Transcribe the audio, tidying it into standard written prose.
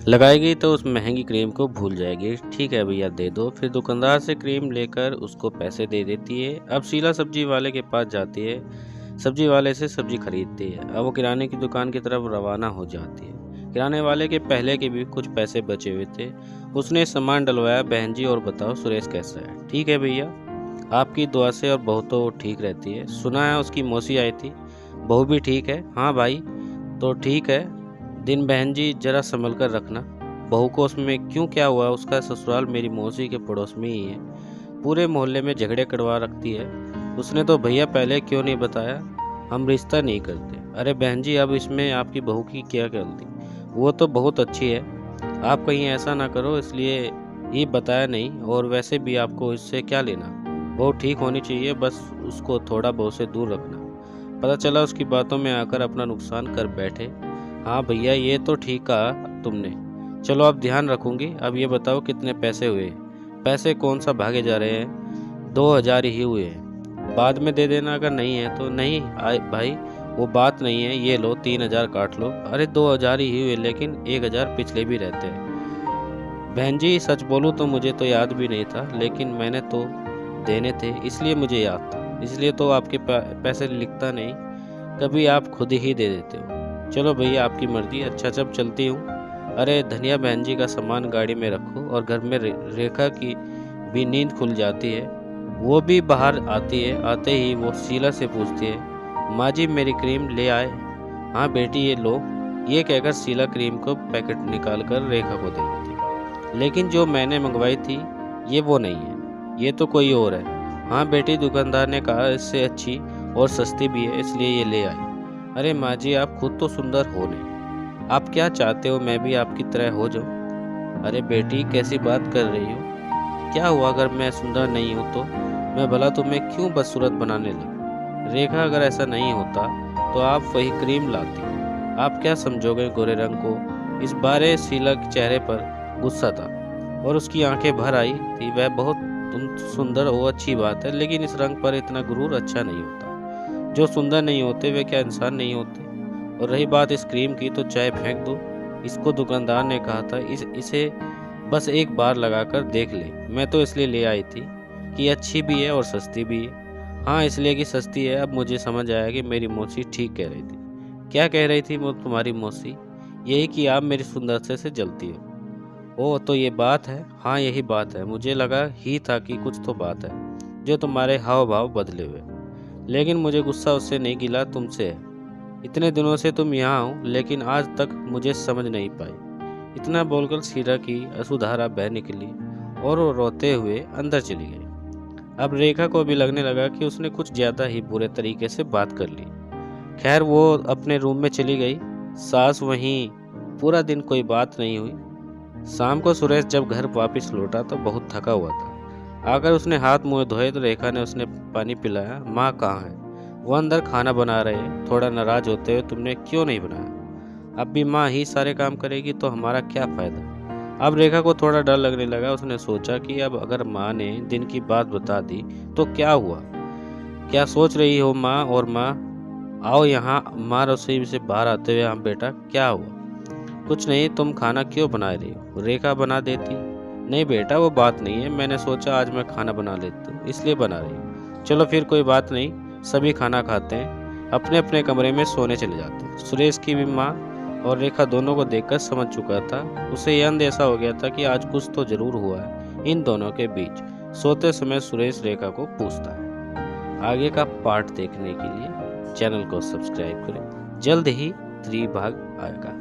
लगाएगी तो उस महंगी क्रीम को भूल जाएगी। ठीक है भैया दे दो। फिर दुकानदार से क्रीम लेकर उसको पैसे दे देती है। अब शीला सब्जी वाले के पास जाती है, सब्जी वाले से सब्जी खरीदती है। अब वो किराने की दुकान की तरफ रवाना हो जाती है। किराने वाले के पहले के भी कुछ पैसे बचे हुए थे, उसने सामान डलवाया। बहन जी और बताओ सुरेश कैसा है? ठीक है भैया, आपकी दुआ से और बहू तो ठीक रहती है। सुना है उसकी मौसी आई थी, बहू भी ठीक है। हाँ भाई तो ठीक है। दिन बहन जी जरा संभल कर रखना। बहू को उसमें क्यों क्या हुआ? उसका ससुराल मेरी मौसी के पड़ोस में ही है, पूरे मोहल्ले में झगड़े करवा रखती है। उसने तो भैया पहले क्यों नहीं बताया? हम रिश्ता नहीं करते। अरे बहन जी अब इसमें आपकी बहू की क्या गलती? वो तो बहुत अच्छी है, आप कहीं ऐसा ना करो इसलिए ही बताया नहीं। और वैसे भी आपको इससे क्या लेना? वो ठीक होनी चाहिए, बस उसको थोड़ा बहू से दूर रखना। पता चला उसकी बातों में आकर अपना नुकसान कर बैठे। हाँ भैया ये तो ठीक कहा तुमने, चलो अब ध्यान रखूंगी। अब ये बताओ कितने पैसे हुए? पैसे कौन सा भागे जा रहे हैं? 2,000 ही हुए हैं, बाद में दे देना अगर नहीं है तो। नहीं भाई वो बात नहीं है, ये लो 3,000 काट लो। अरे 2,000 ही हुए, लेकिन 1,000 पिछले भी रहते हैं। बहन जी सच बोलूं तो मुझे तो याद भी नहीं था, लेकिन मैंने तो देने थे इसलिए मुझे याद था। इसलिए तो आपके पैसे लिखता नहीं, कभी आप खुद ही दे देते हो। चलो भैया आपकी मर्जी। अच्छा जब चलती हूँ। अरे धनिया बहन जी का सामान गाड़ी में रखो। और घर में रेखा की भी नींद खुल जाती है, वो भी बाहर आती है। आते ही वो शीला से पूछती है, माँ जी मेरी क्रीम ले आए? हाँ बेटी ये लो। ये कहकर शीला क्रीम को पैकेट निकाल कर रेखा को दे देती है। लेकिन जो मैंने मंगवाई थी ये वो नहीं है, ये तो कोई और है। हाँ बेटी दुकानदार ने कहा इससे अच्छी और सस्ती भी है इसलिए ये ले आई। अरे माँ जी आप खुद तो सुंदर हो नहीं, आप क्या चाहते हो मैं भी आपकी तरह हो जाऊं? अरे बेटी कैसी बात कर रही हो? क्या हुआ अगर मैं सुंदर नहीं हूँ तो? मैं भला तुम्हें क्यों बदसूरत बनाने लगा? रेखा अगर ऐसा नहीं होता तो आप वही क्रीम लाती। आप क्या समझोगे गोरे रंग को? इस बारे शीला के चेहरे पर गुस्सा था और उसकी आंखें भर आई थी। वह बहुत तुम सुंदर हो अच्छी बात है, लेकिन इस रंग पर इतना गुरूर अच्छा नहीं होता। जो सुंदर नहीं होते वे क्या इंसान नहीं होते? और रही बात इस क्रीम की तो चाहे फेंक दो। इसको दुकानदार ने कहा था इसे बस एक बार लगाकर देख ले। मैं तो इसलिए ले आई थी कि अच्छी भी है और सस्ती भी है। हाँ इसलिए कि सस्ती है। अब मुझे समझ आया कि मेरी मौसी ठीक कह रही थी। क्या कह रही थी वो तुम्हारी मौसी? यही कि आप मेरी सुंदरता से जलती हो। ओह तो ये बात है? हाँ यही बात है। मुझे लगा ही था कि कुछ तो बात है जो तुम्हारे हाव भाव बदले हुए। लेकिन मुझे गुस्सा उससे नहीं गिला तुमसे है। इतने दिनों से तुम यहाँ हो लेकिन आज तक मुझे समझ नहीं पाई। इतना बोलकर शीला की अश्रुधारा बह निकली और वो रोते हुए अंदर चली गई। अब रेखा को भी लगने लगा कि उसने कुछ ज्यादा ही बुरे तरीके से बात कर ली। खैर वो अपने रूम में चली गई। सास वहीं। पूरा दिन कोई बात नहीं हुई। शाम को सुरेश जब घर वापस लौटा तो बहुत थका हुआ था। आकर उसने हाथ मुंह धोए तो रेखा ने उसने पानी पिलाया। माँ कहाँ है? वो अंदर खाना बना रहे हैं। थोड़ा नाराज होते हुए, तुमने क्यों नहीं बनाया? अब भी माँ ही सारे काम करेगी तो हमारा क्या फायदा? अब रेखा को थोड़ा डर लगने लगा। उसने सोचा कि अब अगर माँ ने दिन की बात बता दी तो क्या हुआ? क्या सोच रही हो माँ? और माँ आओ यहाँ। माँ रसोई से बाहर आते हुए, हाँ बेटा क्या हुआ? कुछ नहीं, तुम खाना क्यों बना रही हो? रेखा बना देती। नहीं बेटा वो बात नहीं है, मैंने सोचा आज मैं खाना बना लेती हूँ इसलिए बना रही हूँ। चलो फिर कोई बात नहीं। सभी खाना खाते हैं, अपने अपने कमरे में सोने चले जाते हैं। सुरेश की भी माँ और रेखा दोनों को देखकर समझ चुका था। उसे यह अंदेशा हो गया था कि आज कुछ तो जरूर हुआ है इन दोनों के बीच। सोते समय सुरेश रेखा को पूछता है। आगे का पार्ट देखने के लिए चैनल को सब्सक्राइब करें। जल्द ही 3 भाग आएगा।